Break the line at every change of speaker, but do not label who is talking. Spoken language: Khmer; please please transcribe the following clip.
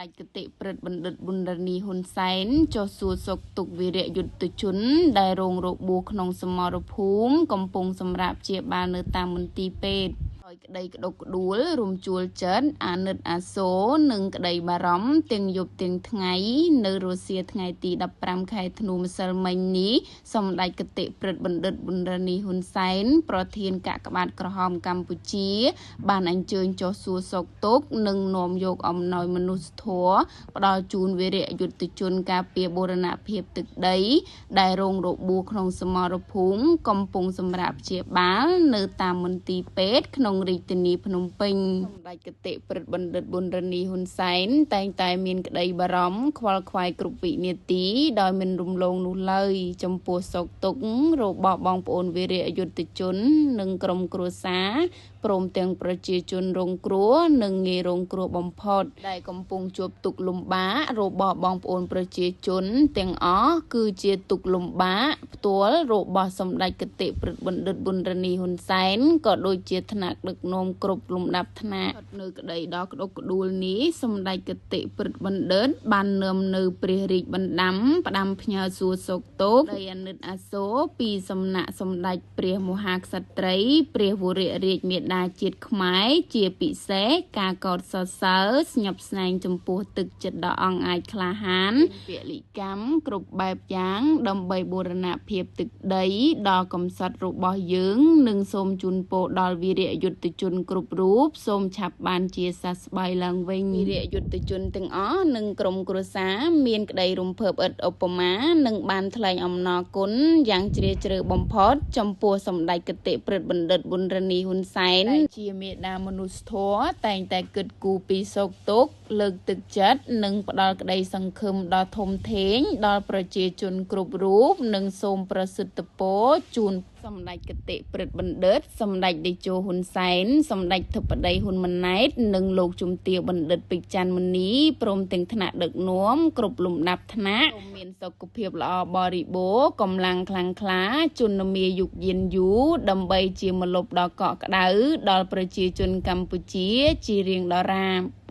ដេចគតិព្រឹទ្ធបណ្ឌិតប៊ុនរ៉ានីហ៊ុនសែនចុះសួរសុខទុក្ខវីរយុទ្ធជនដែលរងរបួសក្នុងសមរភូមិកំពុងសម្រាប់ព្យាបាលនៅតាមមន្ទីរពេទ្យដោយក្តីក្តុកក្តួលរំជួលចិត្តអាណិតអាសូរនិងក្តីបារម្ភទាំងយប់ទាំងថ្ងៃនៅរសៀលថ្ងៃទី15ខែធ្នូម្សិលមិញនេះសម្ដេចគតិព្រឹទ្ធបណ្ឌិតប៊ុនរ៉ានីហ៊ុនសែនប្រធានកាកបាទក្រហមកម្ពុជាបានអញ្ជើញចុះសួរសុខទុក្ខនិងនាំយកអំណោយមនុស្សធម៌ផ្ដល់ជូនវីរយុទ្ធជនការពារបូរណភាពទឹកដីដែលរងរបួសក្នុងសមរភូមិកំពុងសម្រាប់ព្យាបាលនៅតាមមន្ទីរពេទ្យក្នុងរាជធានីភ្នំពេញសម្ដេចគតិព្រឹទ្ធបណ្ឌិតប៊ុនរ៉ានីហ៊ុនសែនតែងតែមានក្តីបារម្ភខ្វល់ខ្វាយគ្រប់វិនាទីដោយមិនរំលងនោះឡើយចំពោះសុខទុក្ខរបស់បងប្អូនវីរយុទ្ធជននិងក្រុមគ្រួសារព្រមទាំងប្រជាជនរងគ្រោះនិងងាយរងគ្រោះបំផុតដែលកំពុងជួបទុក្ខលំបាករបស់បងប្អូនប្រជាជនទាំងអស់គឺជាទុក្ខលំបាកផ្ទាល់របស់សម្ដេចគតិព្រឹទ្ធបណ្ឌិតប៊ុនរ៉ានីហ៊ុនសែនក៏ដូចជាថ្នាក់ដឹកនាំគ្រប់លំដាប់ថ្នាក់នៅក្តីដល់ក្តុកក្តួលនេះសម្ដេចគតិព្រឹទ្ធបណ្ឌិតបាននាំនៅព្រះរាជបណ្ដាំផ្ដាំផ្ញើសួរសុខទុក្ខដោយអាណិតអាសូរពីសំណាក់សម្ដេចព្រះមហាក្សត្រីព្រះវររាជមាតាជាតិខ្មែរជាពិសេសការកោតសរសើរស្ញប់ស្ញែងចំពោះទឹកចិត្តដ៏អង់អាចក្លាហានពលិកម្មគ្រប់បែបយ៉ាងដើម្បីបូរណភាពទឹកដីដល់កំសត់របស់យើងនិងសូមជូនពរដល់វីរយុទ្ធជនគ្រប់រូបសូមឆាប់បានជាសះស្បើយឡើងវិញវីរយុទ្ធជនទាំងអស់និងក្រុមគ្រួសារមានក្តីរំភើបឥតឧបមានិងបានថ្លែងអំណរគុណយ៉ាងជ្រាលជ្រៅបំផុតចំពោះសម្ដេចគតិព្រឹទ្ធបណ្ឌិតប៊ុនរ៉ានីហ៊ុនសែនជាមេដាមនុស្សធម៌តែងតែគិតគូរពីសុខទុក្ខលើកទឹកចិត្តនិងផ្ដល់ក្តីសង្ឃឹមដ៏ធំធេងដល់ប្រជាជនគ្រប់រូបនិងសូមប្រសិទ្ធពរជូនសម្ដេចគតិព្រឹទ្ធបណ្ឌិតសម្ដេចតេជោហ៊ុនសែនសម្ដេចធិបតីហ៊ុនម៉ាណែតនិងលោកជំទាវបណ្ឌិតពេជ្រច័ន្ទមុនីព្រមទាំងថ្នាក់ដឹកនាំគ្រប់លំដាប់ថ្នាក់សូមមានសុខភាពល្អបរិបូរណ៍កម្លាំងខ្លាំងក្លាជំនមាយុគយិនយូរដើម្បីជាម្លប់ដ៏កក់ក្ដៅដល់ប្រជាជនកម្ពុជាជារៀងដរាប